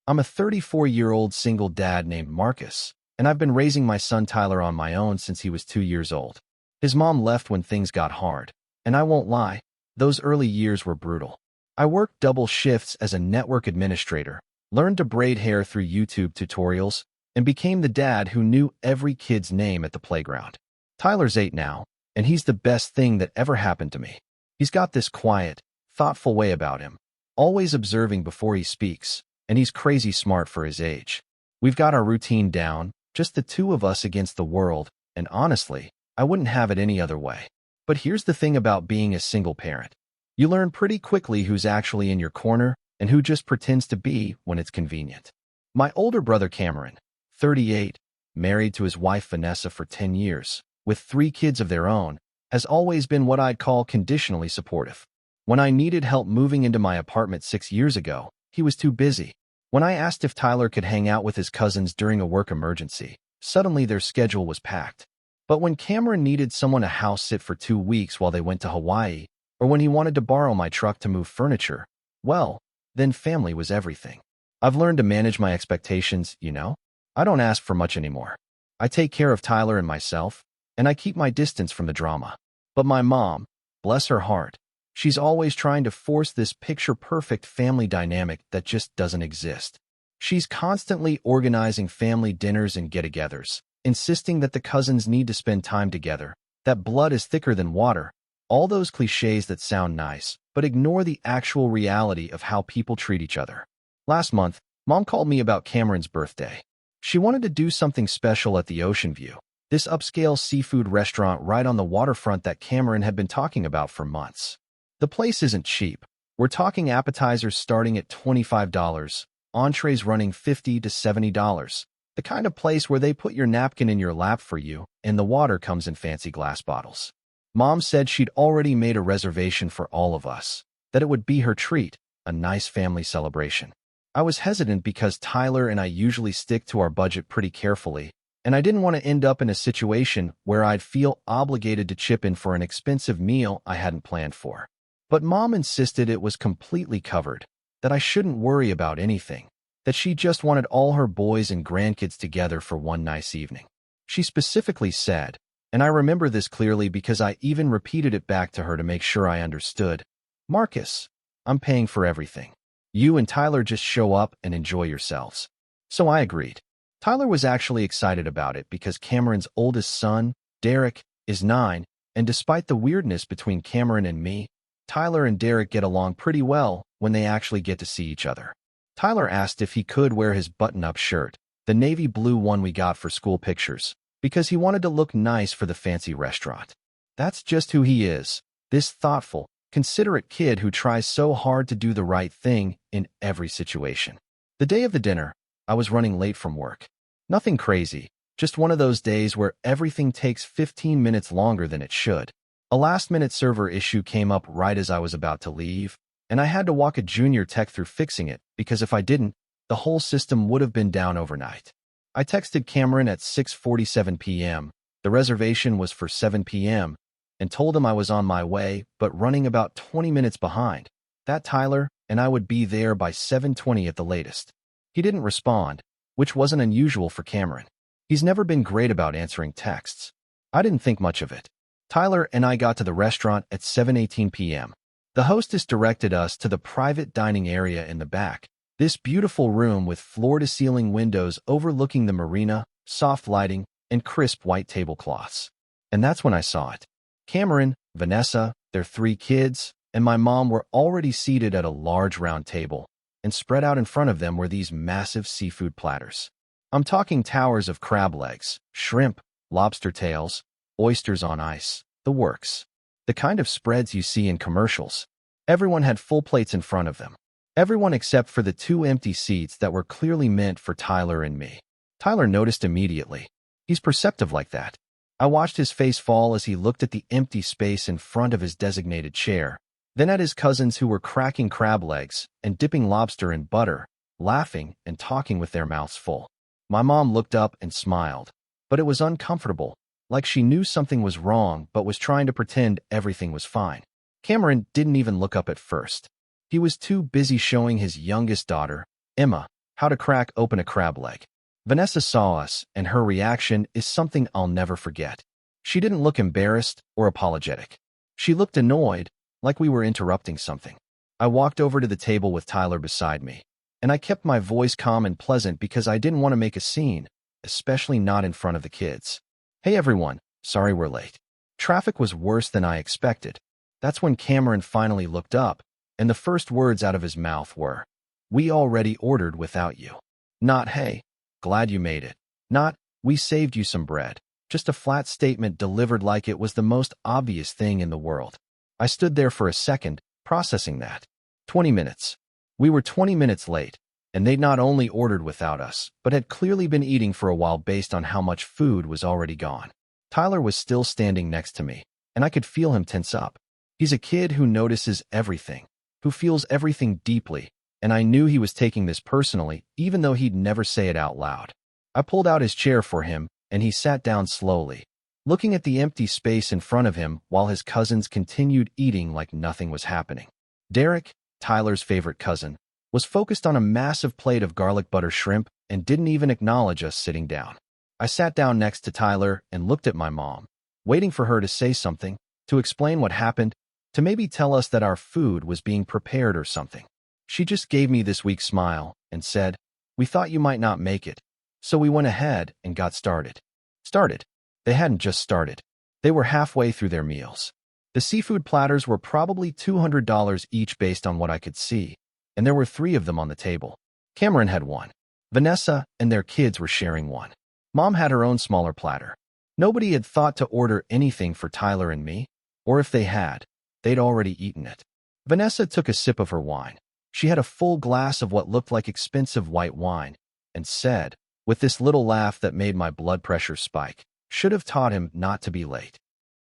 I'm a 34-year-old single dad named Marcus, and I've been raising my son Tyler on my own since he was 2 years old. His mom left when things got hard, and I won't lie, those early years were brutal. I worked double shifts as a network administrator, learned to braid hair through YouTube tutorials, and became the dad who knew every kid's name at the playground. Tyler's 8 now, and he's the best thing that ever happened to me. He's got this quiet, thoughtful way about him, always observing before he speaks, and he's crazy smart for his age. We've got our routine down, just the two of us against the world, and honestly, I wouldn't have it any other way. But here's the thing about being a single parent. You learn pretty quickly who's actually in your corner and who just pretends to be when it's convenient. My older brother Cameron, 38, married to his wife Vanessa for 10 years, with 3 kids of their own, has always been what I'd call conditionally supportive. When I needed help moving into my apartment 6 years ago, he was too busy. When I asked if Tyler could hang out with his cousins during a work emergency, suddenly their schedule was packed. But when Cameron needed someone to house sit for 2 weeks while they went to Hawaii, or when he wanted to borrow my truck to move furniture, well, then family was everything. I've learned to manage my expectations, you know? I don't ask for much anymore. I take care of Tyler and myself, and I keep my distance from the drama. But my mom, bless her heart, she's always trying to force this picture-perfect family dynamic that just doesn't exist. She's constantly organizing family dinners and get-togethers, insisting that the cousins need to spend time together, that blood is thicker than water, all those cliches that sound nice, but ignore the actual reality of how people treat each other. Last month, Mom called me about Cameron's birthday. She wanted to do something special at the Ocean View, this upscale seafood restaurant right on the waterfront that Cameron had been talking about for months. The place isn't cheap. We're talking appetizers starting at $25, entrees running $50 to $70. The kind of place where they put your napkin in your lap for you, and the water comes in fancy glass bottles. Mom said she'd already made a reservation for all of us, that it would be her treat, a nice family celebration. I was hesitant because Tyler and I usually stick to our budget pretty carefully, and I didn't want to end up in a situation where I'd feel obligated to chip in for an expensive meal I hadn't planned for. But Mom insisted it was completely covered, that I shouldn't worry about anything, that she just wanted all her boys and grandkids together for one nice evening. She specifically said, and I remember this clearly because I even repeated it back to her to make sure I understood, "Marcus, I'm paying for everything. You and Tyler just show up and enjoy yourselves." So I agreed. Tyler was actually excited about it because Cameron's oldest son, Derek, is 9, and despite the weirdness between Cameron and me, Tyler and Derek get along pretty well when they actually get to see each other. Tyler asked if he could wear his button-up shirt, the navy blue one we got for school pictures, because he wanted to look nice for the fancy restaurant. That's just who he is, this thoughtful, considerate kid who tries so hard to do the right thing in every situation. The day of the dinner, I was running late from work. Nothing crazy, just one of those days where everything takes 15 minutes longer than it should. A last-minute server issue came up right as I was about to leave, and I had to walk a junior tech through fixing it because if I didn't, the whole system would have been down overnight. I texted Cameron at 6:47 p.m., the reservation was for 7 p.m., and told him I was on my way but running about 20 minutes behind, that Tyler and I would be there by 7:20 at the latest. He didn't respond, which wasn't unusual for Cameron. He's never been great about answering texts. I didn't think much of it. Tyler and I got to the restaurant at 7:18 p.m. The hostess directed us to the private dining area in the back, this beautiful room with floor-to-ceiling windows overlooking the marina, soft lighting, and crisp white tablecloths. And that's when I saw it. Cameron, Vanessa, their 3 kids, and my mom were already seated at a large round table, and spread out in front of them were these massive seafood platters. I'm talking towers of crab legs, shrimp, lobster tails, oysters on ice, the works. The kind of spreads you see in commercials. Everyone had full plates in front of them. Everyone except for the 2 empty seats that were clearly meant for Tyler and me. Tyler noticed immediately. He's perceptive like that. I watched his face fall as he looked at the empty space in front of his designated chair, then at his cousins who were cracking crab legs and dipping lobster in butter, laughing and talking with their mouths full. My mom looked up and smiled, but it was uncomfortable, like she knew something was wrong but was trying to pretend everything was fine. Cameron didn't even look up at first. He was too busy showing his youngest daughter, Emma, how to crack open a crab leg. Vanessa saw us, and her reaction is something I'll never forget. She didn't look embarrassed or apologetic. She looked annoyed, like we were interrupting something. I walked over to the table with Tyler beside me, and I kept my voice calm and pleasant because I didn't want to make a scene, especially not in front of the kids. Hey everyone, sorry we're late. Traffic was worse than I expected. That's when Cameron finally looked up, and the first words out of his mouth were, "We already ordered without you." Not, "Hey, glad you made it." Not, "We saved you some bread." Just a flat statement delivered like it was the most obvious thing in the world. I stood there for a second, processing that. 20 minutes. We were 20 minutes late, and they'd not only ordered without us, but had clearly been eating for a while based on how much food was already gone. Tyler was still standing next to me, and I could feel him tense up. He's a kid who notices everything, who feels everything deeply, and I knew he was taking this personally, even though he'd never say it out loud. I pulled out his chair for him, and he sat down slowly, looking at the empty space in front of him while his cousins continued eating like nothing was happening. Derek, Tyler's favorite cousin, was focused on a massive plate of garlic butter shrimp and didn't even acknowledge us sitting down. I sat down next to Tyler and looked at my mom, waiting for her to say something, to explain what happened, to maybe tell us that our food was being prepared or something. She just gave me this weak smile and said, "We thought you might not make it, so we went ahead and got started." Started? They hadn't just started. They were halfway through their meals. The seafood platters were probably $200 each based on what I could see, and there were 3 of them on the table. Cameron had one. Vanessa and their kids were sharing one. Mom had her own smaller platter. Nobody had thought to order anything for Tyler and me, or if they had, they'd already eaten it. Vanessa took a sip of her wine. She had a full glass of what looked like expensive white wine, and said, with this little laugh that made my blood pressure spike, "Should have taught him not to be late."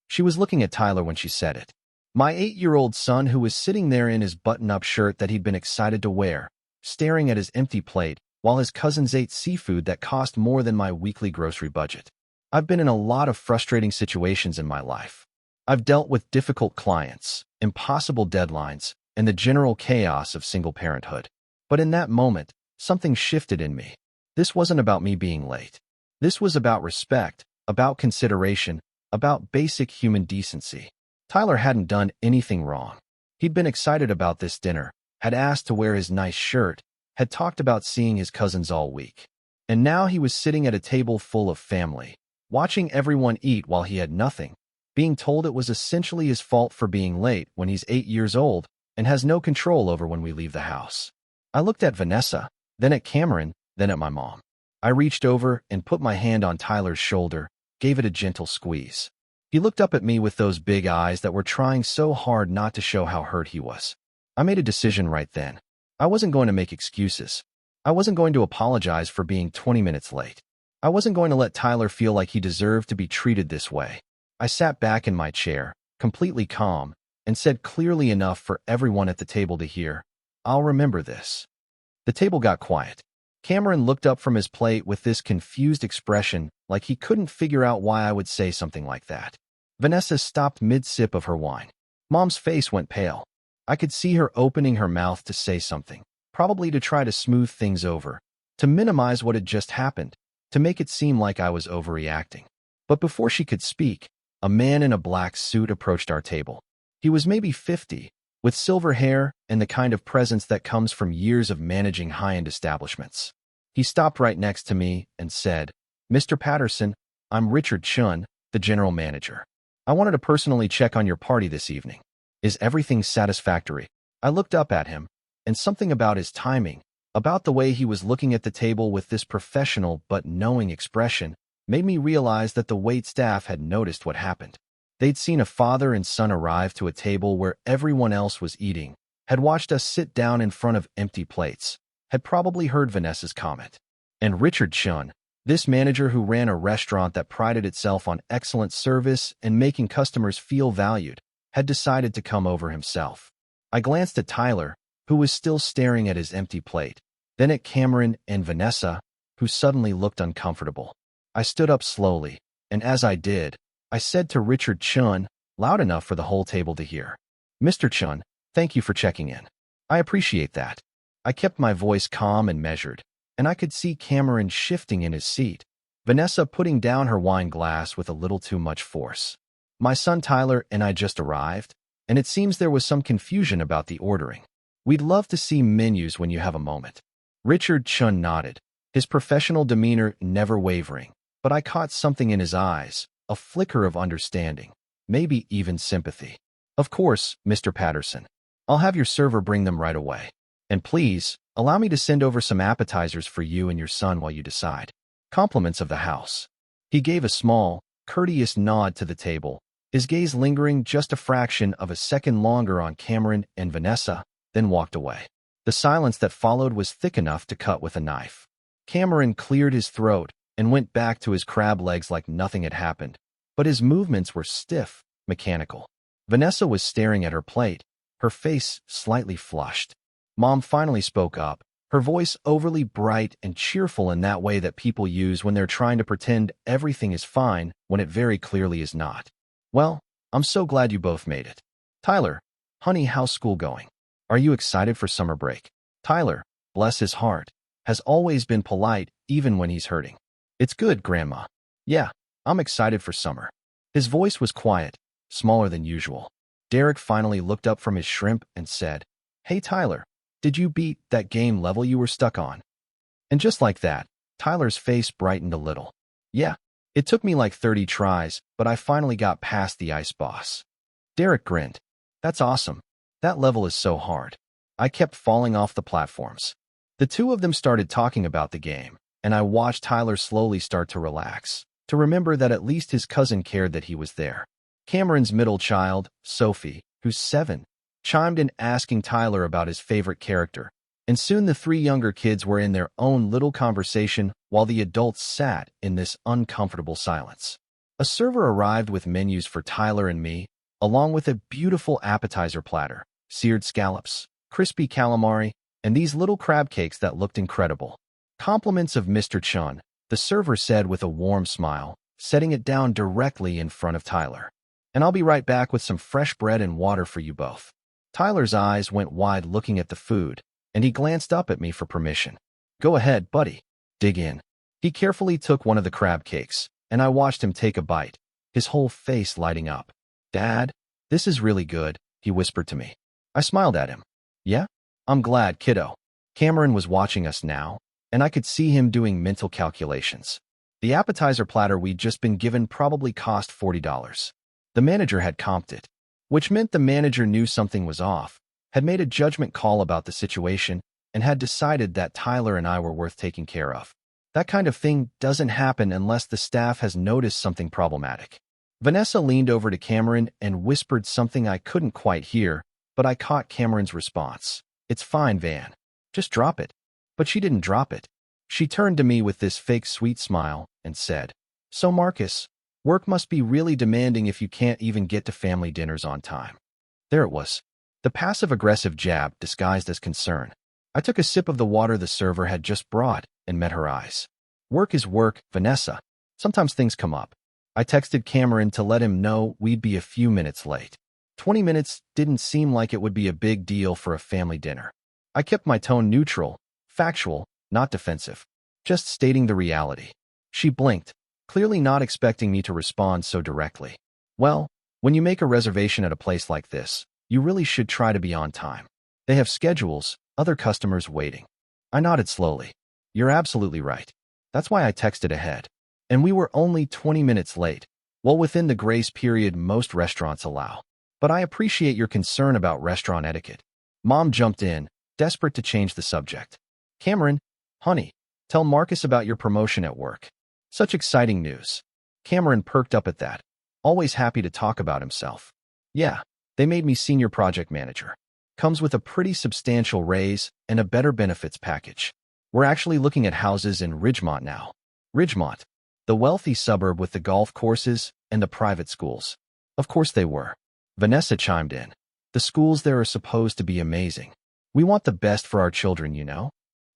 She was looking at Tyler when she said it. My 8-year-old son, who was sitting there in his button-up shirt that he'd been excited to wear, staring at his empty plate, while his cousins ate seafood that cost more than my weekly grocery budget. I've been in a lot of frustrating situations in my life. I've dealt with difficult clients, impossible deadlines, and the general chaos of single parenthood. But in that moment, something shifted in me. This wasn't about me being late. This was about respect, about consideration, about basic human decency. Tyler hadn't done anything wrong. He'd been excited about this dinner, had asked to wear his nice shirt, had talked about seeing his cousins all week. And now he was sitting at a table full of family, watching everyone eat while he had nothing, being told it was essentially his fault for being late when he's 8 years old and has no control over when we leave the house. I looked at Vanessa, then at Cameron, then at my mom. I reached over and put my hand on Tyler's shoulder, gave it a gentle squeeze. He looked up at me with those big eyes that were trying so hard not to show how hurt he was. I made a decision right then. I wasn't going to make excuses. I wasn't going to apologize for being 20 minutes late. I wasn't going to let Tyler feel like he deserved to be treated this way. I sat back in my chair, completely calm, and said clearly enough for everyone at the table to hear, "I'll remember this." The table got quiet. Cameron looked up from his plate with this confused expression, like he couldn't figure out why I would say something like that. Vanessa stopped mid-sip of her wine. Mom's face went pale. I could see her opening her mouth to say something, probably to try to smooth things over, to minimize what had just happened, to make it seem like I was overreacting. But before she could speak, a man in a black suit approached our table. He was maybe 50, with silver hair and the kind of presence that comes from years of managing high-end establishments. He stopped right next to me and said, "Mr. Patterson, I'm Richard Chun, the general manager. I wanted to personally check on your party this evening. Is everything satisfactory?" I looked up at him, and something about his timing, about the way he was looking at the table with this professional but knowing expression, made me realize that the wait staff had noticed what happened. They'd seen a father and son arrive to a table where everyone else was eating, had watched us sit down in front of empty plates, had probably heard Vanessa's comment. And Richard Chun, this manager who ran a restaurant that prided itself on excellent service and making customers feel valued, had decided to come over himself. I glanced at Tyler, who was still staring at his empty plate, then at Cameron and Vanessa, who suddenly looked uncomfortable. I stood up slowly, and as I did, I said to Richard Chun, loud enough for the whole table to hear, "Mr. Chun, thank you for checking in. I appreciate that." I kept my voice calm and measured, and I could see Cameron shifting in his seat. Vanessa putting down her wine glass with a little too much force. My son Tyler and I just arrived, and it seems there was some confusion about the ordering. We'd love to see menus when you have a moment. Richard Chun nodded, his professional demeanor never wavering, but I caught something in his eyes, a flicker of understanding, maybe even sympathy. Of course, Mr. Patterson. I'll have your server bring them right away. And please, allow me to send over some appetizers for you and your son while you decide. Compliments of the house. He gave a small, courteous nod to the table, his gaze lingering just a fraction of a second longer on Cameron and Vanessa, then walked away. The silence that followed was thick enough to cut with a knife. Cameron cleared his throat and went back to his crab legs like nothing had happened, but his movements were stiff, mechanical. Vanessa was staring at her plate, her face slightly flushed. Mom finally spoke up, her voice overly bright and cheerful in that way that people use when they're trying to pretend everything is fine when it very clearly is not. Well, I'm so glad you both made it. Tyler, honey, how's school going? Are you excited for summer break? Tyler, bless his heart, has always been polite even when he's hurting. It's good, Grandma. Yeah, I'm excited for summer. His voice was quiet, smaller than usual. Derek finally looked up from his shrimp and said, Hey Tyler, did you beat that game level you were stuck on? And just like that, Tyler's face brightened a little. Yeah, it took me like 30 tries, but I finally got past the ice boss. Derek grinned. That's awesome. That level is so hard. I kept falling off the platforms. The two of them started talking about the game, and I watched Tyler slowly start to relax, to remember that at least his cousin cared that he was there. Cameron's middle child, Sophie, who's 7, chimed in asking Tyler about his favorite character, and soon the 3 younger kids were in their own little conversation while the adults sat in this uncomfortable silence. A server arrived with menus for Tyler and me, along with a beautiful appetizer platter, seared scallops, crispy calamari, and these little crab cakes that looked incredible. Compliments of Mr. Chun, the server said with a warm smile, setting it down directly in front of Tyler. And I'll be right back with some fresh bread and water for you both. Tyler's eyes went wide looking at the food, and he glanced up at me for permission. Go ahead, buddy. Dig in. He carefully took one of the crab cakes, and I watched him take a bite, his whole face lighting up. Dad, this is really good, he whispered to me. I smiled at him. Yeah? I'm glad, kiddo. Cameron was watching us now, and I could see him doing mental calculations. The appetizer platter we'd just been given probably cost $40. The manager had comped it, which meant the manager knew something was off, had made a judgment call about the situation, and had decided that Tyler and I were worth taking care of. That kind of thing doesn't happen unless the staff has noticed something problematic. Vanessa leaned over to Cameron and whispered something I couldn't quite hear, but I caught Cameron's response. It's fine, Van. Just drop it. But she didn't drop it. She turned to me with this fake sweet smile and said, So Marcus, work must be really demanding if you can't even get to family dinners on time. There it was. The passive-aggressive jab disguised as concern. I took a sip of the water the server had just brought and met her eyes. Work is work, Vanessa. Sometimes things come up. I texted Cameron to let him know we'd be a few minutes late. 20 minutes didn't seem like it would be a big deal for a family dinner. I kept my tone neutral, factual, not defensive, just stating the reality. She blinked, clearly not expecting me to respond so directly. Well, when you make a reservation at a place like this, you really should try to be on time. They have schedules, other customers waiting. I nodded slowly. You're absolutely right. That's why I texted ahead. And we were only 20 minutes late, well within the grace period most restaurants allow. But I appreciate your concern about restaurant etiquette. Mom jumped in, desperate to change the subject. Cameron, honey, tell Marcus about your promotion at work. Such exciting news. Cameron perked up at that, always happy to talk about himself. Yeah, they made me senior project manager. Comes with a pretty substantial raise and a better benefits package. We're actually looking at houses in Ridgemont now. Ridgemont, the wealthy suburb with the golf courses and the private schools. Of course they were. Vanessa chimed in. The schools there are supposed to be amazing. We want the best for our children, you know?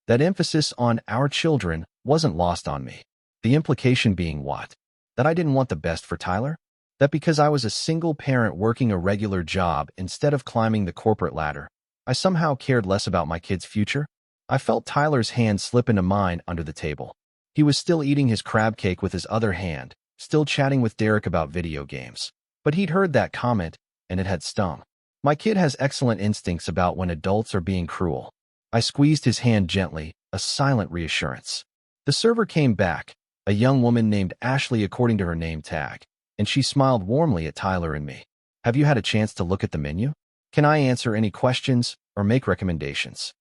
That emphasis on our children wasn't lost on me. The implication being what? That I didn't want the best for Tyler? That because I was a single parent working a regular job instead of climbing the corporate ladder, I somehow cared less about my kid's future? I felt Tyler's hand slip into mine under the table. He was still eating his crab cake with his other hand, still chatting with Derek about video games. But he'd heard that comment, and it had stung. My kid has excellent instincts about when adults are being cruel. I squeezed his hand gently, a silent reassurance. The server came back, a young woman named Ashley according to her name tag, and she smiled warmly at Tyler and me. Have you had a chance to look at the menu? Can I answer any questions or make recommendations?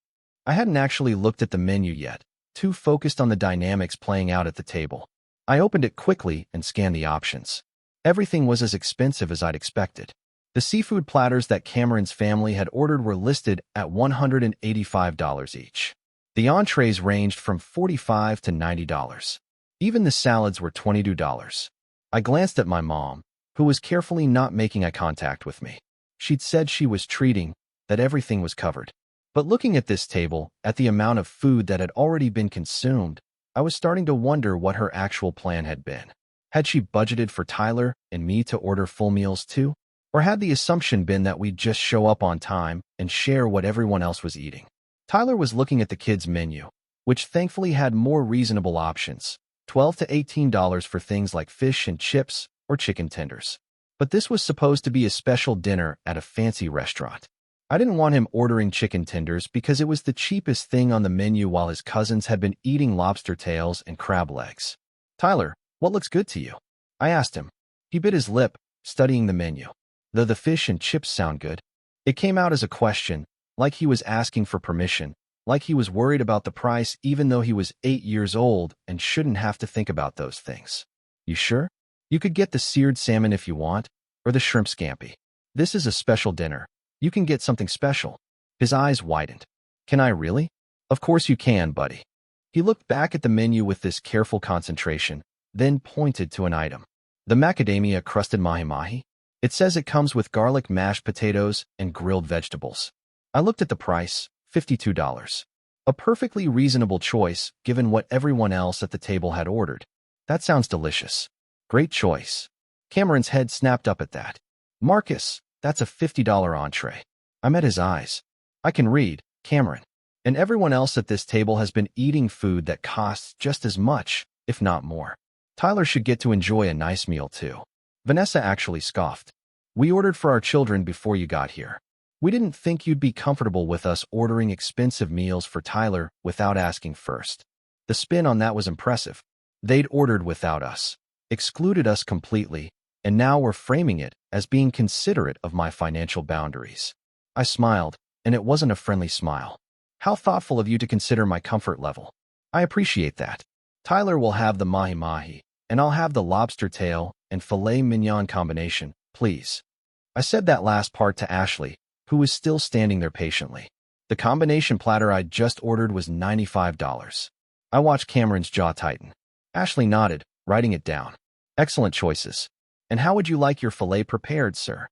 I hadn't actually looked at the menu yet, too focused on the dynamics playing out at the table. I opened it quickly and scanned the options. Everything was as expensive as I'd expected. The seafood platters that Cameron's family had ordered were listed at $185 each. The entrees ranged from $45 to $90. Even the salads were $22. I glanced at my mom, who was carefully not making eye contact with me. She'd said she was treating, that everything was covered. But looking at this table, at the amount of food that had already been consumed, I was starting to wonder what her actual plan had been. Had she budgeted for Tyler and me to order full meals too? Or had the assumption been that we'd just show up on time and share what everyone else was eating? Tyler was looking at the kids' menu, which thankfully had more reasonable options, $12 to $18 for things like fish and chips or chicken tenders. But this was supposed to be a special dinner at a fancy restaurant. I didn't want him ordering chicken tenders because it was the cheapest thing on the menu while his cousins had been eating lobster tails and crab legs. Tyler, what looks good to you? I asked him. He bit his lip, studying the menu. Though the fish and chips sound good. It came out as a question, like he was asking for permission, like he was worried about the price even though he was 8 years old and shouldn't have to think about those things. You sure? You could get the seared salmon if you want, or the shrimp scampi. This is a special dinner. You can get something special. His eyes widened. Can I really? Of course you can, buddy. He looked back at the menu with this careful concentration, then pointed to an item. The macadamia-crusted mahi-mahi. It says it comes with garlic mashed potatoes and grilled vegetables. I looked at the price, $52. A perfectly reasonable choice given what everyone else at the table had ordered. That sounds delicious. Great choice. Cameron's head snapped up at that. Marcus, that's a $50 entree. I met his eyes. I can read, Cameron. And everyone else at this table has been eating food that costs just as much, if not more. Tyler should get to enjoy a nice meal too. Vanessa actually scoffed. We ordered for our children before you got here. We didn't think you'd be comfortable with us ordering expensive meals for Tyler without asking first. The spin on that was impressive. They'd ordered without us, excluded us completely, and now we're framing it as being considerate of my financial boundaries. I smiled, and it wasn't a friendly smile. How thoughtful of you to consider my comfort level. I appreciate that. Tyler will have the mahi-mahi, and I'll have the lobster tail and filet mignon combination, please. I said that last part to Ashley, who was still standing there patiently. The combination platter I'd just ordered was $95. I watched Cameron's jaw tighten. Ashley nodded, writing it down. Excellent choices. And how would you like your filet prepared, sir?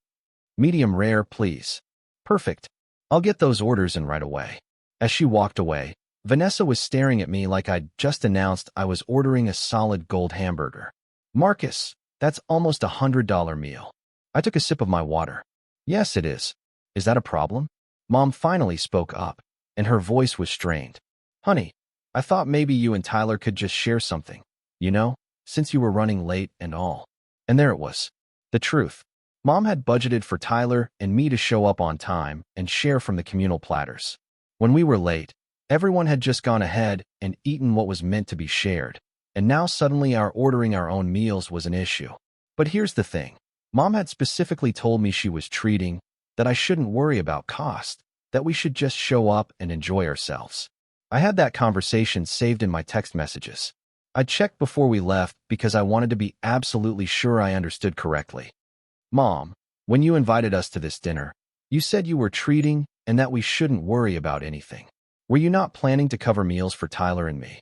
Medium rare, please. Perfect. I'll get those orders in right away. As she walked away, Vanessa was staring at me like I'd just announced I was ordering a solid gold hamburger. Marcus, that's almost $100 meal. I took a sip of my water. Yes, it is. Is that a problem? Mom finally spoke up, and her voice was strained. Honey, I thought maybe you and Tyler could just share something, you know, since you were running late and all. And there it was. The truth. Mom had budgeted for Tyler and me to show up on time and share from the communal platters. When we were late, everyone had just gone ahead and eaten what was meant to be shared, and now suddenly our ordering our own meals was an issue. But here's the thing. Mom had specifically told me she was treating, that I shouldn't worry about cost, that we should just show up and enjoy ourselves. I had that conversation saved in my text messages. I checked before we left because I wanted to be absolutely sure I understood correctly. Mom, when you invited us to this dinner, you said you were treating and that we shouldn't worry about anything. Were you not planning to cover meals for Tyler and me?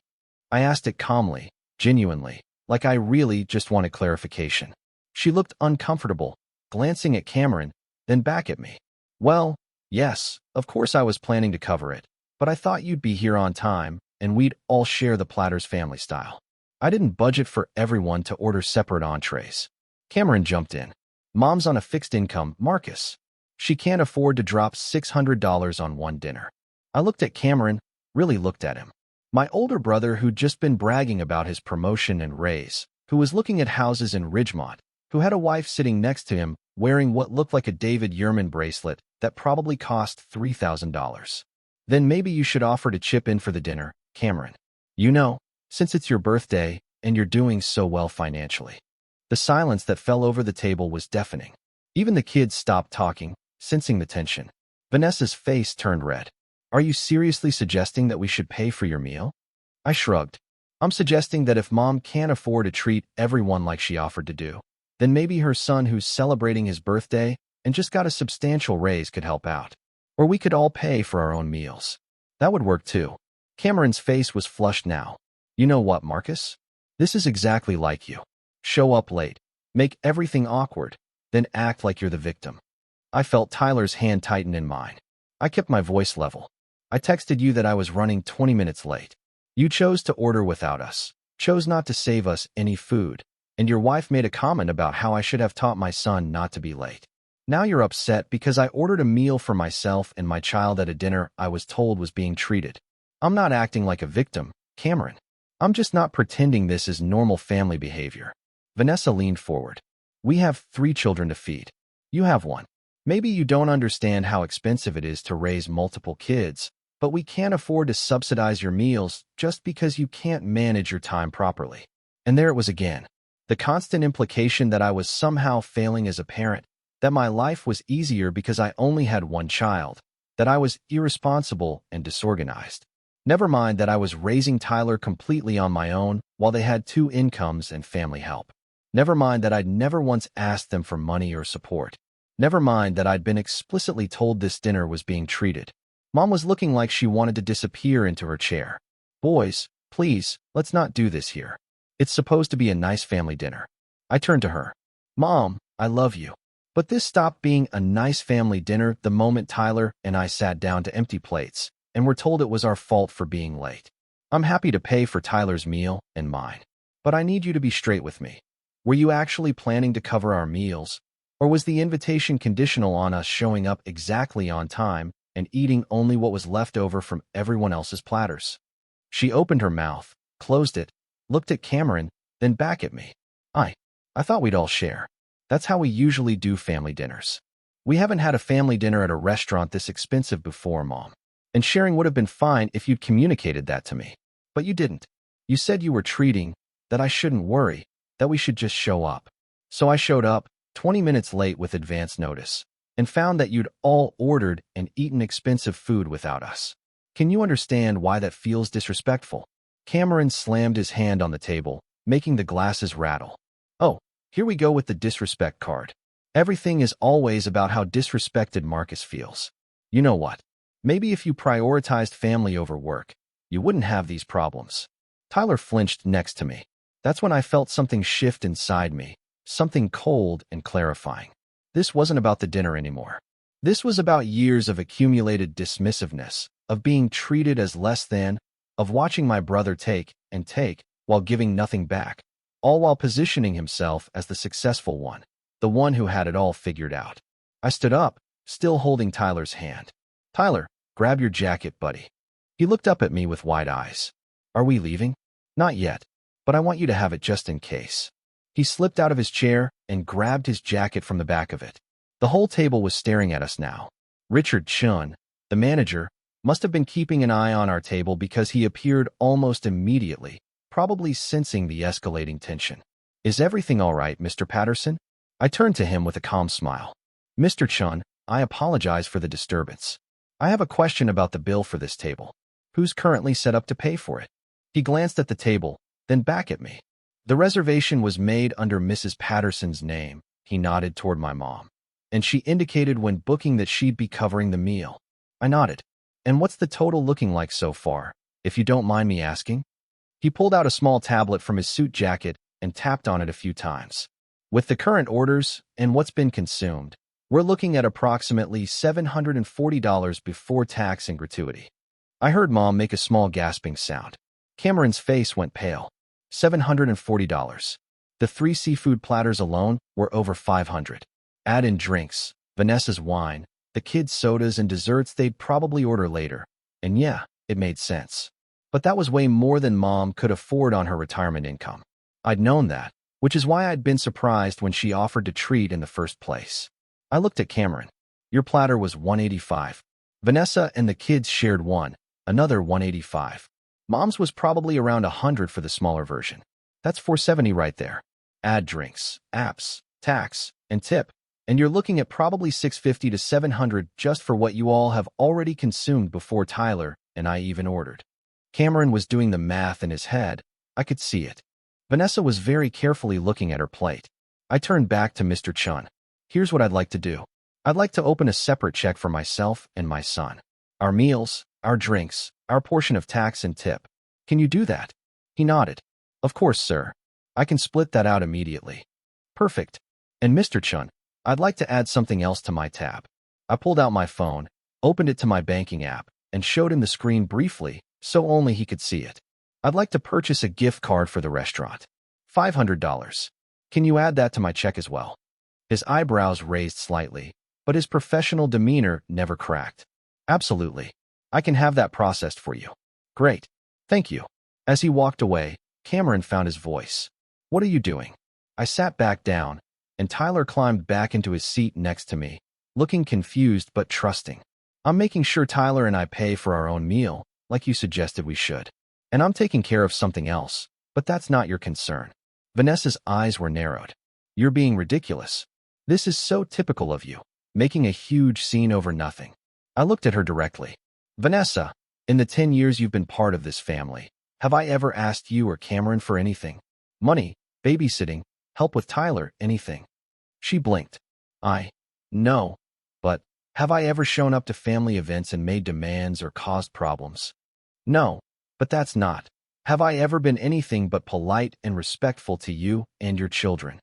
I asked it calmly, genuinely, like I really just wanted clarification. She looked uncomfortable, glancing at Cameron, then back at me. Well, yes, of course I was planning to cover it, but I thought you'd be here on time, and we'd all share the Platters family style. I didn't budget for everyone to order separate entrees. Cameron jumped in. Mom's on a fixed income, Marcus. She can't afford to drop $600 on one dinner. I looked at Cameron, really looked at him. My older brother, who'd just been bragging about his promotion and raise, who was looking at houses in Ridgemont, who had a wife sitting next to him wearing what looked like a David Yurman bracelet that probably cost $3,000. Then maybe you should offer to chip in for the dinner, Cameron. You know, since it's your birthday and you're doing so well financially. The silence that fell over the table was deafening. Even the kids stopped talking, sensing the tension. Vanessa's face turned red. Are you seriously suggesting that we should pay for your meal? I shrugged. I'm suggesting that if Mom can't afford to treat everyone like she offered to do, then maybe her son, who's celebrating his birthday and just got a substantial raise, could help out. Or we could all pay for our own meals. That would work too. Cameron's face was flushed now. You know what, Marcus? This is exactly like you. Show up late, make everything awkward, then act like you're the victim. I felt Tyler's hand tighten in mine. I kept my voice level. I texted you that I was running 20 minutes late. You chose to order without us, chose not to save us any food, and your wife made a comment about how I should have taught my son not to be late. Now you're upset because I ordered a meal for myself and my child at a dinner I was told was being treated. I'm not acting like a victim, Cameron. I'm just not pretending this is normal family behavior. Vanessa leaned forward. We have 3 children to feed. You have 1. Maybe you don't understand how expensive it is to raise multiple kids, but we can't afford to subsidize your meals just because you can't manage your time properly. And there it was again. The constant implication that I was somehow failing as a parent, that my life was easier because I only had 1 child, that I was irresponsible and disorganized. Never mind that I was raising Tyler completely on my own while they had 2 incomes and family help. Never mind that I'd never once asked them for money or support. Never mind that I'd been explicitly told this dinner was being treated. Mom was looking like she wanted to disappear into her chair. Boys, please, let's not do this here. It's supposed to be a nice family dinner. I turned to her. Mom, I love you. But this stopped being a nice family dinner the moment Tyler and I sat down to empty plates and were told it was our fault for being late. I'm happy to pay for Tyler's meal and mine, but I need you to be straight with me. Were you actually planning to cover our meals, or was the invitation conditional on us showing up exactly on time and eating only what was left over from everyone else's platters? She opened her mouth, closed it, looked at Cameron, then back at me. I thought we'd all share. That's how we usually do family dinners. We haven't had a family dinner at a restaurant this expensive before, Mom. And sharing would have been fine if you'd communicated that to me. But you didn't. You said you were treating, that I shouldn't worry, that we should just show up. So I showed up, 20 minutes late with advance notice, and found that you'd all ordered and eaten expensive food without us. Can you understand why that feels disrespectful? Cameron slammed his hand on the table, making the glasses rattle. Oh, here we go with the disrespect card. Everything is always about how disrespected Marcus feels. You know what? Maybe if you prioritized family over work, you wouldn't have these problems. Tyler flinched next to me. That's when I felt something shift inside me, something cold and clarifying. This wasn't about the dinner anymore. This was about years of accumulated dismissiveness, of being treated as less than, of watching my brother take and take while giving nothing back, all while positioning himself as the successful one, the one who had it all figured out. I stood up, still holding Tyler's hand. Tyler, grab your jacket, buddy. He looked up at me with wide eyes. Are we leaving? Not yet, but I want you to have it just in case. He slipped out of his chair and grabbed his jacket from the back of it. The whole table was staring at us now. Richard Chun, the manager, must have been keeping an eye on our table because he appeared almost immediately, probably sensing the escalating tension. Is everything all right, Mr. Patterson? I turned to him with a calm smile. Mr. Chun, I apologize for the disturbance. I have a question about the bill for this table. Who's currently set up to pay for it? He glanced at the table, then back at me. The reservation was made under Mrs. Patterson's name. He nodded toward my mom. And she indicated when booking that she'd be covering the meal. I nodded. And what's the total looking like so far, if you don't mind me asking? He pulled out a small tablet from his suit jacket and tapped on it a few times. With the current orders and what's been consumed, we're looking at approximately $740 before tax and gratuity. I heard Mom make a small gasping sound. Cameron's face went pale. $740. The 3 seafood platters alone were over $500. Add in drinks, Vanessa's wine, the kids' sodas and desserts they'd probably order later. And yeah, It made sense. But that was way more than Mom could afford on her retirement income. I'd known that, which is why I'd been surprised when she offered to treat in the first place. I looked at Cameron. Your platter was $185. Vanessa and the kids shared one, another $185. Mom's was probably around $100 for the smaller version. That's $470 right there. Add drinks, apps, tax, and tip, and you're looking at probably $650 to $700 just for what you all have already consumed before Tyler and I even ordered. Cameron was doing the math in his head. I could see it. Vanessa was very carefully looking at her plate. I turned back to Mr. Chun. Here's what I'd like to do. I'd like to open a separate check for myself and my son. Our meals, our drinks, our portion of tax and tip. Can you do that? He nodded. Of course, sir. I can split that out immediately. Perfect. And Mr. Chun, I'd like to add something else to my tab. I pulled out my phone, opened it to my banking app, and showed him the screen briefly so only he could see it. I'd like to purchase a gift card for the restaurant. $500. Can you add that to my check as well? His eyebrows raised slightly, but his professional demeanor never cracked. Absolutely. I can have that processed for you. Great. Thank you. As he walked away, Cameron found his voice. What are you doing? I sat back down, and Tyler climbed back into his seat next to me, looking confused but trusting. I'm making sure Tyler and I pay for our own meal, like you suggested we should. And I'm taking care of something else, but that's not your concern. Vanessa's eyes were narrowed. You're being ridiculous. This is so typical of you, making a huge scene over nothing. I looked at her directly. Vanessa, in the 10 years you've been part of this family, have I ever asked you or Cameron for anything? Money, babysitting, help with Tyler, anything? She blinked. No, but have I ever shown up to family events and made demands or caused problems? No, but that's not. Have I ever been anything but polite and respectful to you and your children?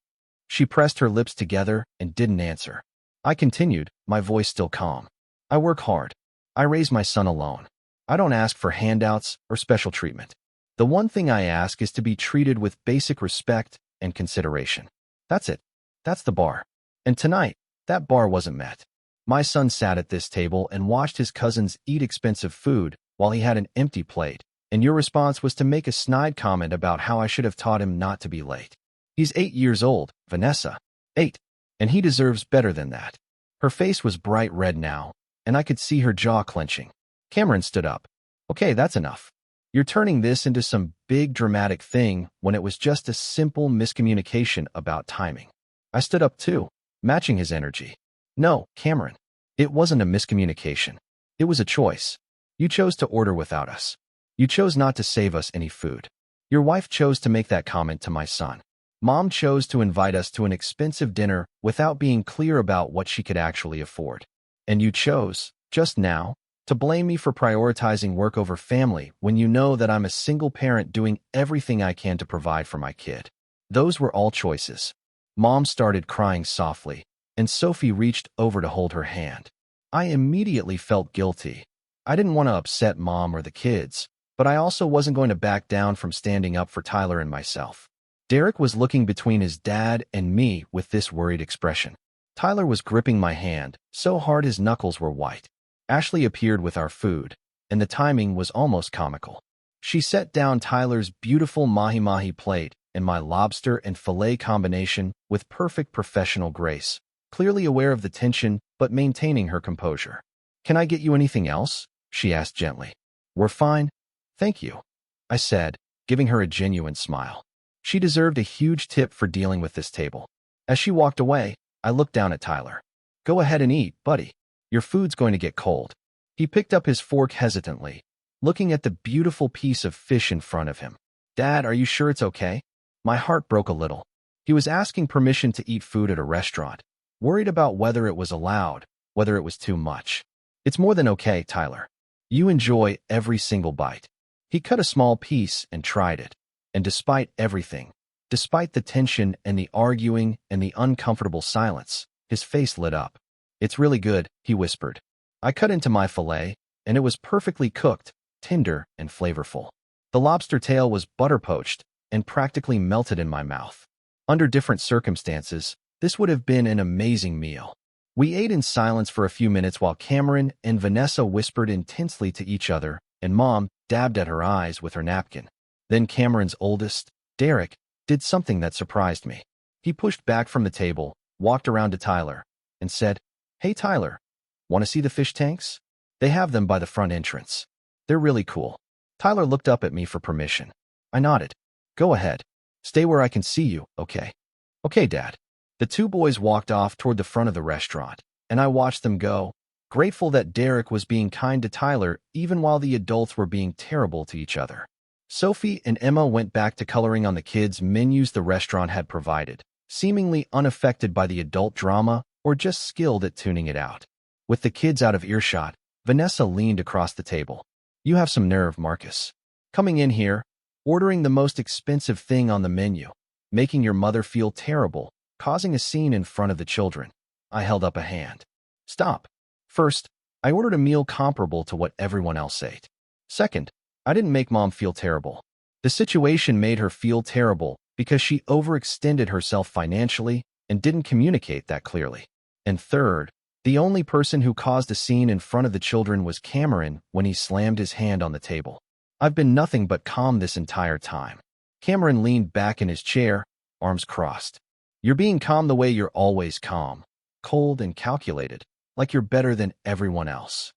She pressed her lips together and didn't answer. I continued, my voice still calm. I work hard. I raise my son alone. I don't ask for handouts or special treatment. The one thing I ask is to be treated with basic respect and consideration. That's it. That's the bar. And tonight, that bar wasn't met. My son sat at this table and watched his cousins eat expensive food while he had an empty plate, and your response was to make a snide comment about how I should have taught him not to be late. He's 8 years old, Vanessa. 8. And he deserves better than that. Her face was bright red now, and I could see her jaw clenching. Cameron stood up. Okay, that's enough. You're turning this into some big dramatic thing when it was just a simple miscommunication about timing. I stood up too, matching his energy. No, Cameron. It wasn't a miscommunication. It was a choice. You chose to order without us. You chose not to save us any food. Your wife chose to make that comment to my son. Mom chose to invite us to an expensive dinner without being clear about what she could actually afford. And you chose, just now, to blame me for prioritizing work over family when you know that I'm a single parent doing everything I can to provide for my kid. Those were all choices. Mom started crying softly, and Sophie reached over to hold her hand. I immediately felt guilty. I didn't want to upset Mom or the kids, but I also wasn't going to back down from standing up for Tyler and myself. Derek was looking between his dad and me with this worried expression. Tyler was gripping my hand, so hard his knuckles were white. Ashley appeared with our food, and the timing was almost comical. She set down Tyler's beautiful mahi-mahi plate and my lobster and filet combination with perfect professional grace, clearly aware of the tension but maintaining her composure. Can I get you anything else? She asked gently. We're fine. Thank you, I said, giving her a genuine smile. She deserved a huge tip for dealing with this table. As she walked away, I looked down at Tyler. Go ahead and eat, buddy. Your food's going to get cold. He picked up his fork hesitantly, looking at the beautiful piece of fish in front of him. Dad, are you sure it's okay? My heart broke a little. He was asking permission to eat food at a restaurant, worried about whether it was allowed, whether it was too much. It's more than okay, Tyler. You enjoy every single bite. He cut a small piece and tried it. And despite everything, despite the tension and the arguing and the uncomfortable silence, his face lit up. It's really good, he whispered. I cut into my fillet, and it was perfectly cooked, tender and flavorful. The lobster tail was butter-poached and practically melted in my mouth. Under different circumstances, this would have been an amazing meal. We ate in silence for a few minutes while Cameron and Vanessa whispered intensely to each other and Mom dabbed at her eyes with her napkin. Then Cameron's oldest, Derek, did something that surprised me. He pushed back from the table, walked around to Tyler, and said, "Hey Tyler, want to see the fish tanks? They have them by the front entrance. They're really cool." Tyler looked up at me for permission. I nodded. "Go ahead. Stay where I can see you, okay?" "Okay, Dad." The two boys walked off toward the front of the restaurant, and I watched them go, grateful that Derek was being kind to Tyler even while the adults were being terrible to each other. Sophie and Emma went back to coloring on the kids' menus the restaurant had provided, seemingly unaffected by the adult drama or just skilled at tuning it out. With the kids out of earshot, Vanessa leaned across the table. "You have some nerve, Marcus. Coming in here, ordering the most expensive thing on the menu, making your mother feel terrible, causing a scene in front of the children." I held up a hand. "Stop. First, I ordered a meal comparable to what everyone else ate. Second, I didn't make Mom feel terrible. The situation made her feel terrible because she overextended herself financially and didn't communicate that clearly. And third, the only person who caused a scene in front of the children was Cameron when he slammed his hand on the table. I've been nothing but calm this entire time." Cameron leaned back in his chair, arms crossed. "You're being calm the way you're always calm, cold and calculated, like you're better than everyone else."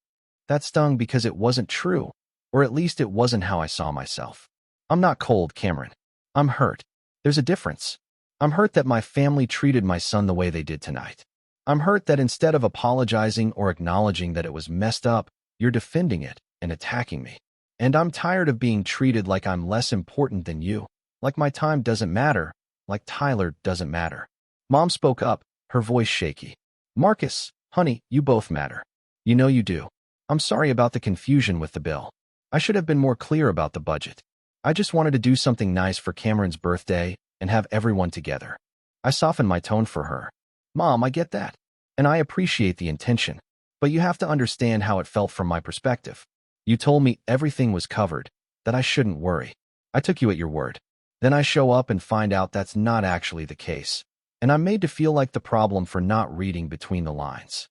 That stung because it wasn't true, or at least it wasn't how I saw myself. "I'm not cold, Cameron. I'm hurt. There's a difference. I'm hurt that my family treated my son the way they did tonight. I'm hurt that instead of apologizing or acknowledging that it was messed up, you're defending it and attacking me. And I'm tired of being treated like I'm less important than you, like my time doesn't matter, like Tyler doesn't matter." Mom spoke up, her voice shaky. "Marcus, honey, you both matter. You know you do. I'm sorry about the confusion with the bill. I should have been more clear about the budget. I just wanted to do something nice for Cameron's birthday and have everyone together." I softened my tone for her. "Mom, I get that. And I appreciate the intention. But you have to understand how it felt from my perspective. You told me everything was covered, that I shouldn't worry. I took you at your word. Then I show up and find out that's not actually the case. And I'm made to feel like the problem for not reading between the lines."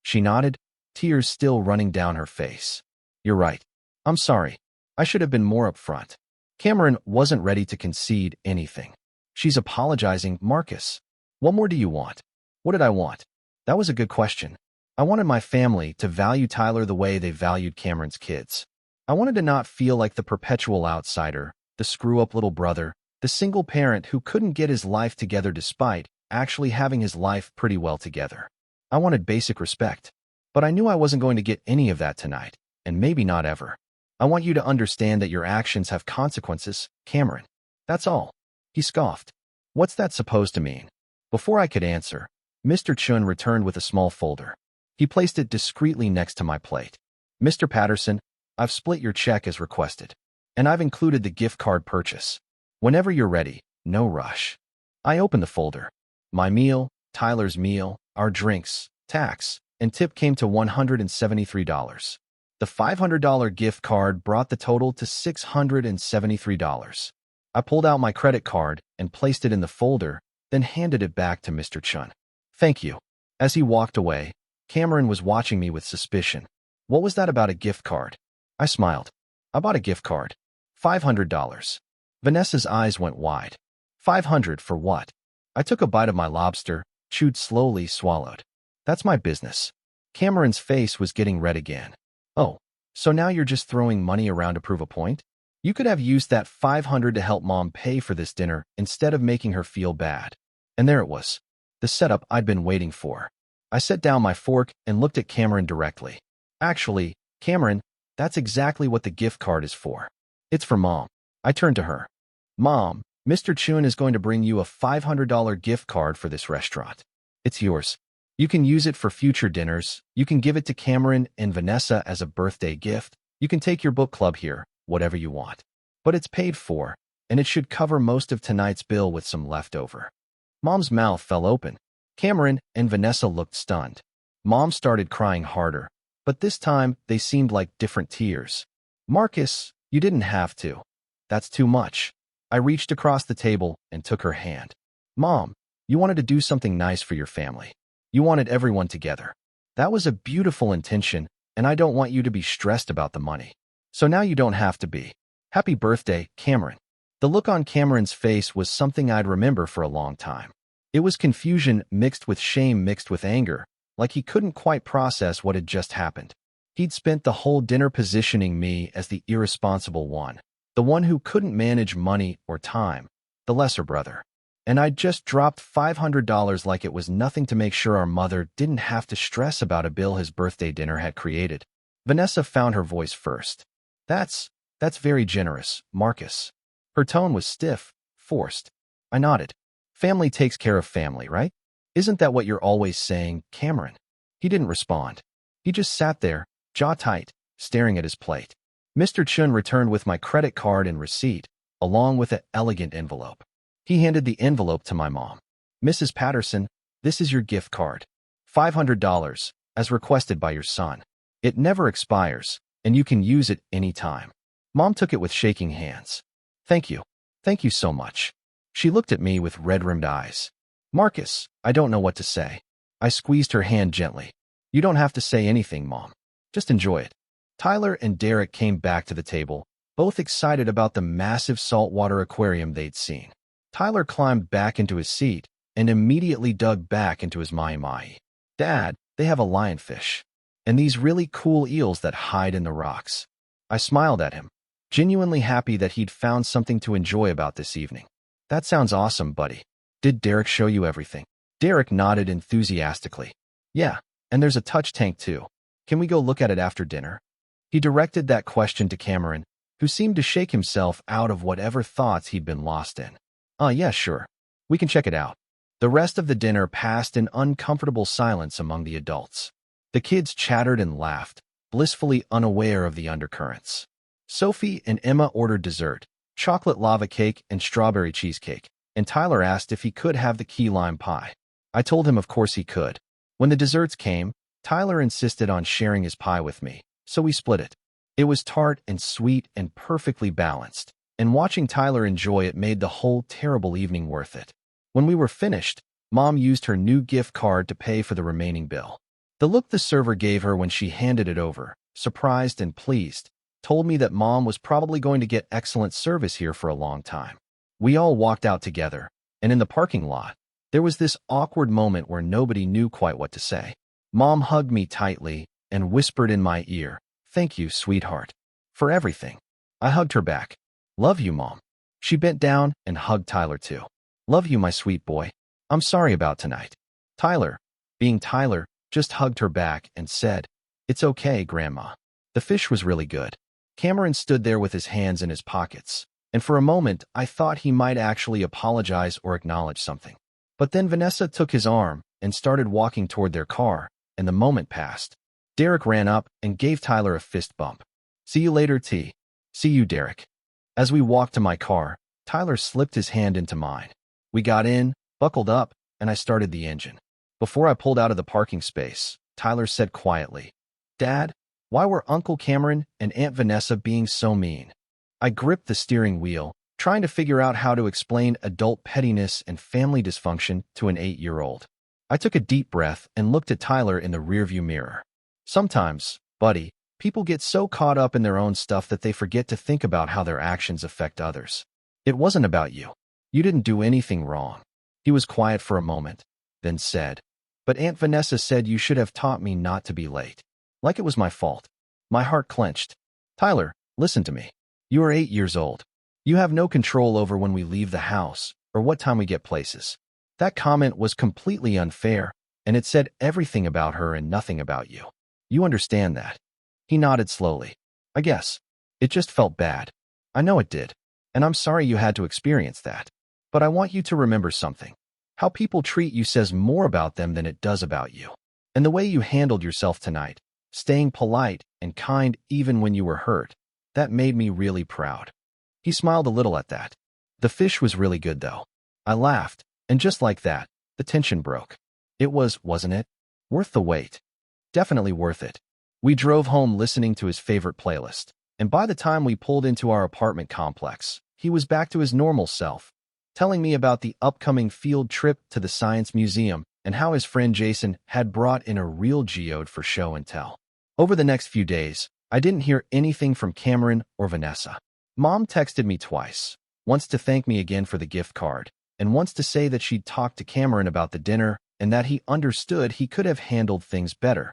She nodded, tears still running down her face. "You're right. I'm sorry. I should have been more upfront." Cameron wasn't ready to concede anything. "She's apologizing, Marcus. What more do you want?" What did I want? That was a good question. I wanted my family to value Tyler the way they valued Cameron's kids. I wanted to not feel like the perpetual outsider, the screw-up little brother, the single parent who couldn't get his life together despite actually having his life pretty well together. I wanted basic respect. But I knew I wasn't going to get any of that tonight, and maybe not ever. "I want you to understand that your actions have consequences, Cameron. That's all." He scoffed. "What's that supposed to mean?" Before I could answer, Mr. Chun returned with a small folder. He placed it discreetly next to my plate. "Mr. Patterson, I've split your check as requested, and I've included the gift card purchase. Whenever you're ready, no rush." I opened the folder. My meal, Tyler's meal, our drinks, tax, and tip came to $173. The $500 gift card brought the total to $673. I pulled out my credit card and placed it in the folder, then handed it back to Mr. Chun. "Thank you." As he walked away, Cameron was watching me with suspicion. "What was that about a gift card?" I smiled. "I bought a gift card. $500. Vanessa's eyes went wide. "500 for what?" I took a bite of my lobster, chewed slowly, swallowed. "That's my business." Cameron's face was getting red again. "Oh, so now you're just throwing money around to prove a point? You could have used that $500 to help Mom pay for this dinner instead of making her feel bad." And there it was. The setup I'd been waiting for. I set down my fork and looked at Cameron directly. "Actually, Cameron, that's exactly what the gift card is for. It's for Mom." I turned to her. "Mom, Mr. Chun is going to bring you a $500 gift card for this restaurant. It's yours. You can use it for future dinners. You can give it to Cameron and Vanessa as a birthday gift. You can take your book club here, whatever you want. But it's paid for, and it should cover most of tonight's bill with some leftover." Mom's mouth fell open. Cameron and Vanessa looked stunned. Mom started crying harder, but this time they seemed like different tears. "Marcus, you didn't have to. That's too much." I reached across the table and took her hand. "Mom, you wanted to do something nice for your family. You wanted everyone together. That was a beautiful intention, and I don't want you to be stressed about the money. So now you don't have to be. Happy birthday, Cameron. The look on Cameron's face was something I'd remember for a long time. It was confusion mixed with shame mixed with anger, like he couldn't quite process what had just happened. He'd spent the whole dinner positioning me as the irresponsible one, the one who couldn't manage money or time, the lesser brother. And I'd just dropped $500 like it was nothing to make sure our mother didn't have to stress about a bill his birthday dinner had created. Vanessa found her voice first. That's very generous, Marcus. Her tone was stiff, forced. I nodded. Family takes care of family, right? Isn't that what you're always saying, Cameron? He didn't respond. He just sat there, jaw tight, staring at his plate. Mr. Chun returned with my credit card and receipt, along with an elegant envelope. He handed the envelope to my mom. Mrs. Patterson, this is your gift card. $500, as requested by your son. It never expires, and you can use it anytime. Mom took it with shaking hands. Thank you. Thank you so much. She looked at me with red-rimmed eyes. Marcus, I don't know what to say. I squeezed her hand gently. You don't have to say anything, Mom. Just enjoy it. Tyler and Derek came back to the table, both excited about the massive saltwater aquarium they'd seen. Tyler climbed back into his seat and immediately dug back into his mahi-mahi. Dad, they have a lionfish. And these really cool eels that hide in the rocks. I smiled at him, genuinely happy that he'd found something to enjoy about this evening. That sounds awesome, buddy. Did Derek show you everything? Derek nodded enthusiastically. Yeah, and there's a touch tank too. Can we go look at it after dinner? He directed that question to Cameron, who seemed to shake himself out of whatever thoughts he'd been lost in. Yeah, sure. We can check it out. The rest of the dinner passed in uncomfortable silence among the adults. The kids chattered and laughed, blissfully unaware of the undercurrents. Sophie and Emma ordered dessert, chocolate lava cake and strawberry cheesecake, and Tyler asked if he could have the key lime pie. I told him of course he could. When the desserts came, Tyler insisted on sharing his pie with me, so we split it. It was tart and sweet and perfectly balanced, and watching Tyler enjoy it made the whole terrible evening worth it. When we were finished, Mom used her new gift card to pay for the remaining bill. The look the server gave her when she handed it over, surprised and pleased, told me that Mom was probably going to get excellent service here for a long time. We all walked out together, and in the parking lot, there was this awkward moment where nobody knew quite what to say. Mom hugged me tightly and whispered in my ear, "Thank you, sweetheart, for everything." I hugged her back. "Love you, Mom." She bent down and hugged Tyler too. "Love you, my sweet boy. I'm sorry about tonight." Tyler, being Tyler, just hugged her back and said, "It's okay, Grandma. The fish was really good." Cameron stood there with his hands in his pockets, and for a moment I thought he might actually apologize or acknowledge something. But then Vanessa took his arm and started walking toward their car, and the moment passed. Derek ran up and gave Tyler a fist bump. "See you later, T." "See you, Derek." As we walked to my car, Tyler slipped his hand into mine. We got in, buckled up, and I started the engine. Before I pulled out of the parking space, Tyler said quietly, "Dad, why were Uncle Cameron and Aunt Vanessa being so mean?" I gripped the steering wheel, trying to figure out how to explain adult pettiness and family dysfunction to an 8-year-old. I took a deep breath and looked at Tyler in the rearview mirror. Sometimes, buddy, people get so caught up in their own stuff that they forget to think about how their actions affect others. It wasn't about you. You didn't do anything wrong. He was quiet for a moment, then said, "But Aunt Vanessa said you should have taught me not to be late. Like it was my fault." My heart clenched. "Tyler, listen to me. You are 8 years old. You have no control over when we leave the house or what time we get places." That comment was completely unfair, and it said everything about her and nothing about you. You understand that? He nodded slowly. "I guess. It just felt bad. I know it did, and I'm sorry you had to experience that. But I want you to remember something. How people treat you says more about them than it does about you. And the way you handled yourself tonight, staying polite and kind even when you were hurt, that made me really proud." He smiled a little at that. "The fish was really good, though." I laughed, and just like that, the tension broke. It was, wasn't it? Worth the wait. Definitely worth it. We drove home listening to his favorite playlist, and by the time we pulled into our apartment complex, he was back to his normal self, telling me about the upcoming field trip to the Science Museum and how his friend Jason had brought in a real geode for show and tell. Over the next few days, I didn't hear anything from Cameron or Vanessa. Mom texted me twice, once to thank me again for the gift card, and once to say that she'd talked to Cameron about the dinner and that he understood he could have handled things better.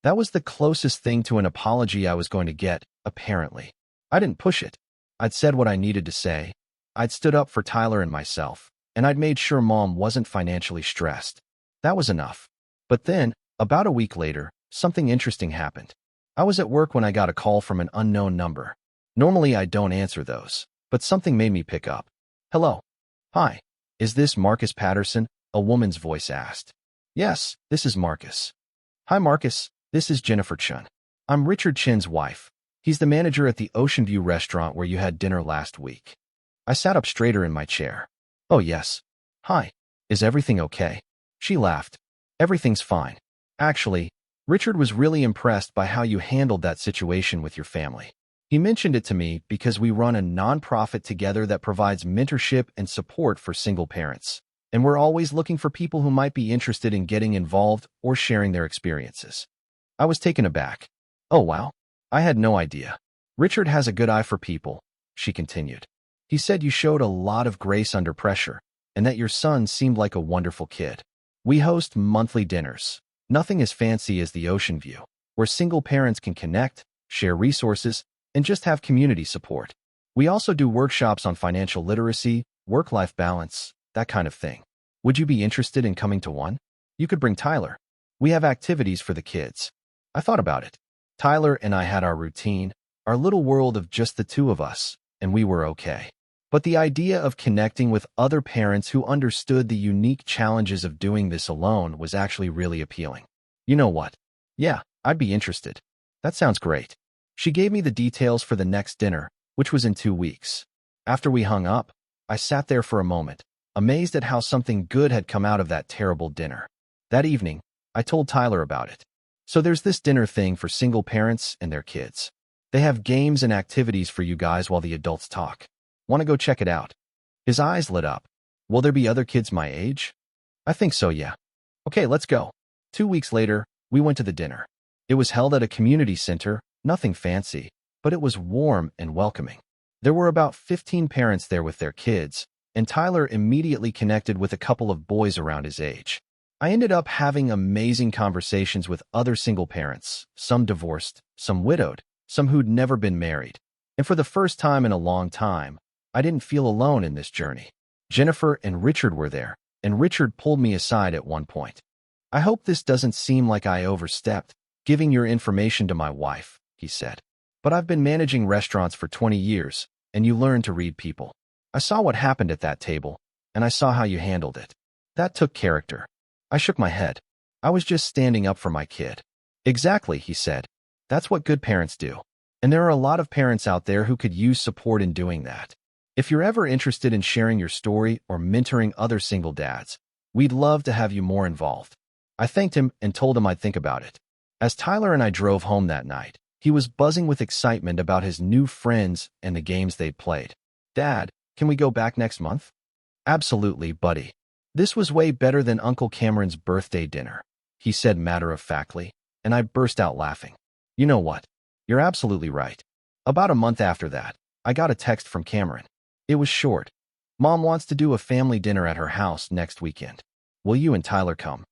That was the closest thing to an apology I was going to get, apparently. I didn't push it. I'd said what I needed to say. I'd stood up for Tyler and myself, and I'd made sure Mom wasn't financially stressed. That was enough. But then, about a week later, something interesting happened. I was at work when I got a call from an unknown number. Normally I don't answer those, but something made me pick up. Hello. Hi. Is this Marcus Patterson? A woman's voice asked. Yes, this is Marcus. Hi Marcus, this is Jennifer Chun. I'm Richard Chin's wife. He's the manager at the Ocean View restaurant where you had dinner last week. I sat up straighter in my chair. Oh yes. Hi. Is everything okay? She laughed. Everything's fine. Actually, Richard was really impressed by how you handled that situation with your family. He mentioned it to me because we run a nonprofit together that provides mentorship and support for single parents, and we're always looking for people who might be interested in getting involved or sharing their experiences. I was taken aback. Oh wow, I had no idea. Richard has a good eye for people, she continued. He said you showed a lot of grace under pressure, and that your son seemed like a wonderful kid. We host monthly dinners. Nothing as fancy as the Ocean View, where single parents can connect, share resources, and just have community support. We also do workshops on financial literacy, work-life balance, that kind of thing. Would you be interested in coming to one? You could bring Tyler. We have activities for the kids. I thought about it. Tyler and I had our routine, our little world of just the two of us, and we were okay. But the idea of connecting with other parents who understood the unique challenges of doing this alone was actually really appealing. You know what? Yeah, I'd be interested. That sounds great. She gave me the details for the next dinner, which was in 2 weeks. After we hung up, I sat there for a moment, amazed at how something good had come out of that terrible dinner. That evening, I told Tyler about it. So there's this dinner thing for single parents and their kids. They have games and activities for you guys while the adults talk. Want to go check it out? His eyes lit up. Will there be other kids my age? I think so, yeah. Okay, let's go. 2 weeks later, we went to the dinner. It was held at a community center, nothing fancy, but it was warm and welcoming. There were about 15 parents there with their kids, and Tyler immediately connected with a couple of boys around his age. I ended up having amazing conversations with other single parents, some divorced, some widowed, some who'd never been married. And for the first time in a long time, I didn't feel alone in this journey. Jennifer and Richard were there, and Richard pulled me aside at one point. I hope this doesn't seem like I overstepped, giving your information to my wife, he said. But I've been managing restaurants for 20 years, and you learn to read people. I saw what happened at that table, and I saw how you handled it. That took character. I shook my head. I was just standing up for my kid. Exactly, he said. That's what good parents do. And there are a lot of parents out there who could use support in doing that. If you're ever interested in sharing your story or mentoring other single dads, we'd love to have you more involved. I thanked him and told him I'd think about it. As Tyler and I drove home that night, he was buzzing with excitement about his new friends and the games they'd played. Dad, can we go back next month? Absolutely, buddy. This was way better than Uncle Cameron's birthday dinner, he said matter-of-factly, and I burst out laughing. You know what? You're absolutely right. About a month after that, I got a text from Cameron. It was short. Mom wants to do a family dinner at her house next weekend. Will you and Tyler come?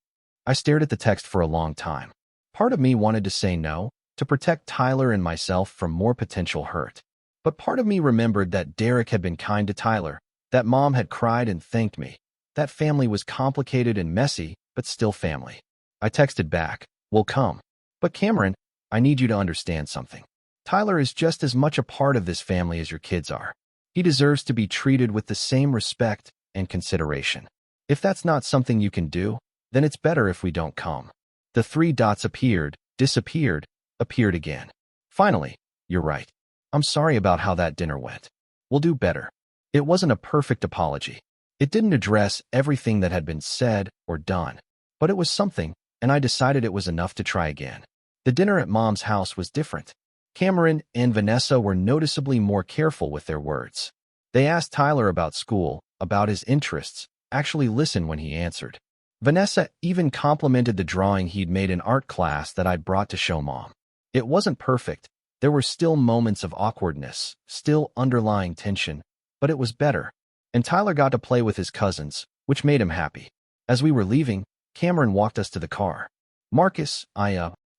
I stared at the text for a long time. Part of me wanted to say no, to protect Tyler and myself from more potential hurt. But part of me remembered that Derek had been kind to Tyler, that Mom had cried and thanked me. That family was complicated and messy, but still family. I texted back, we'll come. But Cameron, I need you to understand something. Tyler is just as much a part of this family as your kids are. He deserves to be treated with the same respect and consideration. If that's not something you can do, then it's better if we don't come. The 3 dots appeared, disappeared, appeared again. Finally, you're right. I'm sorry about how that dinner went. We'll do better. It wasn't a perfect apology. It didn't address everything that had been said or done, but it was something, and I decided it was enough to try again. The dinner at Mom's house was different. Cameron and Vanessa were noticeably more careful with their words. They asked Tyler about school, about his interests, actually listened when he answered. Vanessa even complimented the drawing he'd made in art class that I'd brought to show Mom. It wasn't perfect, There were still moments of awkwardness, still underlying tension, but it was better. And Tyler got to play with his cousins, which made him happy. As we were leaving, Cameron walked us to the car. Marcus,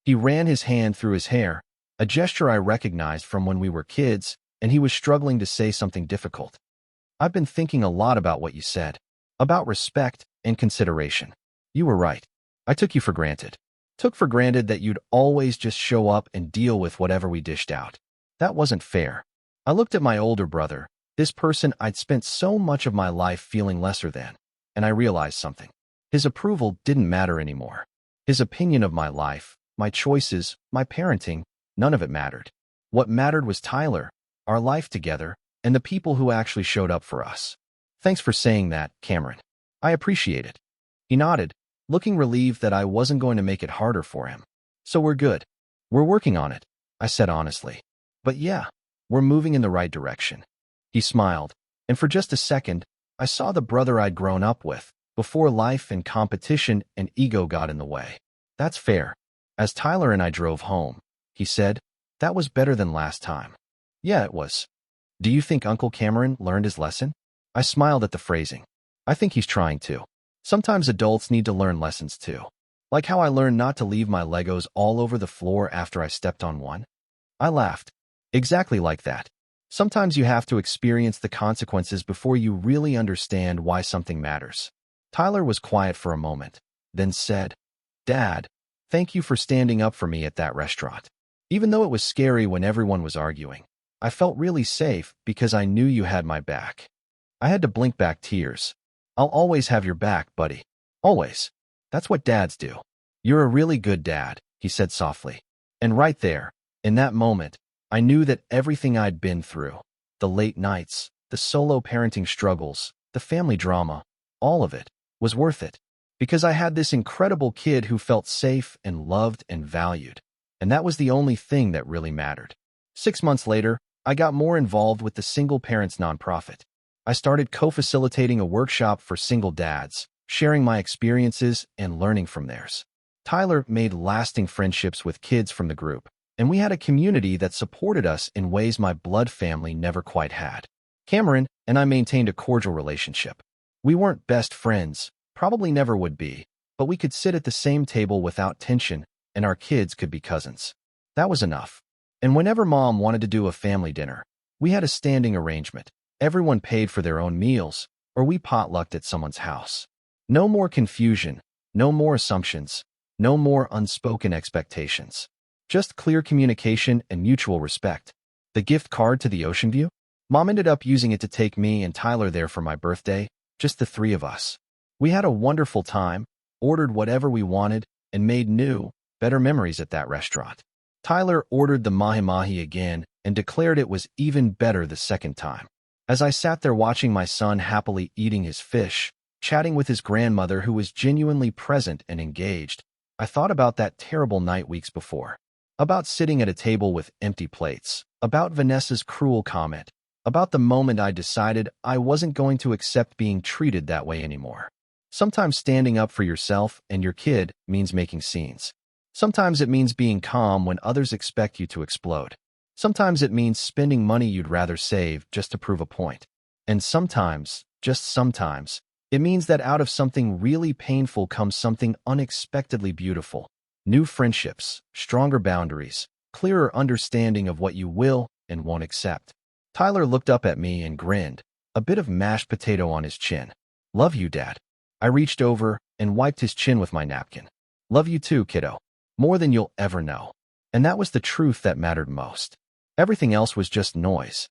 he ran his hand through his hair, a gesture I recognized from when we were kids, and he was struggling to say something difficult. I've been thinking a lot about what you said, about respect and consideration. You were right. I took you for granted. Took for granted that you'd always just show up and deal with whatever we dished out. That wasn't fair. I looked at my older brother, this person I'd spent so much of my life feeling lesser than, and I realized something. His approval didn't matter anymore. His opinion of my life, my choices, my parenting, none of it mattered. What mattered was Tyler, our life together, and the people who actually showed up for us. Thanks for saying that, Cameron. I appreciate it. He nodded, looking relieved that I wasn't going to make it harder for him. So we're good. We're working on it, I said honestly. But yeah, we're moving in the right direction. He smiled, and for just a second, I saw the brother I'd grown up with, before life and competition and ego got in the way. That's fair. As Tyler and I drove home, he said, that was better than last time. Yeah, it was. Do you think Uncle Cameron learned his lesson? I smiled at the phrasing. I think he's trying to. Sometimes adults need to learn lessons too. Like how I learned not to leave my Legos all over the floor after I stepped on one. I laughed. Exactly like that. Sometimes you have to experience the consequences before you really understand why something matters. Tyler was quiet for a moment, then said, Dad, thank you for standing up for me at that restaurant. Even though it was scary when everyone was arguing, I felt really safe because I knew you had my back. I had to blink back tears. I'll always have your back, buddy. Always. That's what dads do. You're a really good dad, he said softly. And right there, in that moment, I knew that everything I'd been through, the late nights, the solo parenting struggles, the family drama, all of it, was worth it. Because I had this incredible kid who felt safe and loved and valued. And that was the only thing that really mattered. 6 months later, I got more involved with the Single Parents nonprofit. I started co-facilitating a workshop for single dads, sharing my experiences and learning from theirs. Tyler made lasting friendships with kids from the group, and we had a community that supported us in ways my blood family never quite had. Cameron and I maintained a cordial relationship. We weren't best friends, probably never would be, but we could sit at the same table without tension, and our kids could be cousins. That was enough. And whenever Mom wanted to do a family dinner, we had a standing arrangement. Everyone paid for their own meals, or we potlucked at someone's house. No more confusion, no more assumptions, no more unspoken expectations. Just clear communication and mutual respect. The gift card to the ocean view? Mom ended up using it to take me and Tyler there for my birthday, just the three of us. We had a wonderful time, ordered whatever we wanted, and made new, better memories at that restaurant. Tyler ordered the mahi-mahi again and declared it was even better the second time. As I sat there watching my son happily eating his fish, chatting with his grandmother who was genuinely present and engaged, I thought about that terrible night weeks before. About sitting at a table with empty plates, about Vanessa's cruel comment, about the moment I decided I wasn't going to accept being treated that way anymore. Sometimes standing up for yourself and your kid means making scenes. Sometimes it means being calm when others expect you to explode. Sometimes it means spending money you'd rather save just to prove a point. And sometimes, just sometimes, it means that out of something really painful comes something unexpectedly beautiful. New friendships, stronger boundaries, clearer understanding of what you will and won't accept. Tyler looked up at me and grinned, a bit of mashed potato on his chin. Love you, Dad. I reached over and wiped his chin with my napkin. Love you too, kiddo. More than you'll ever know. And that was the truth that mattered most. Everything else was just noise.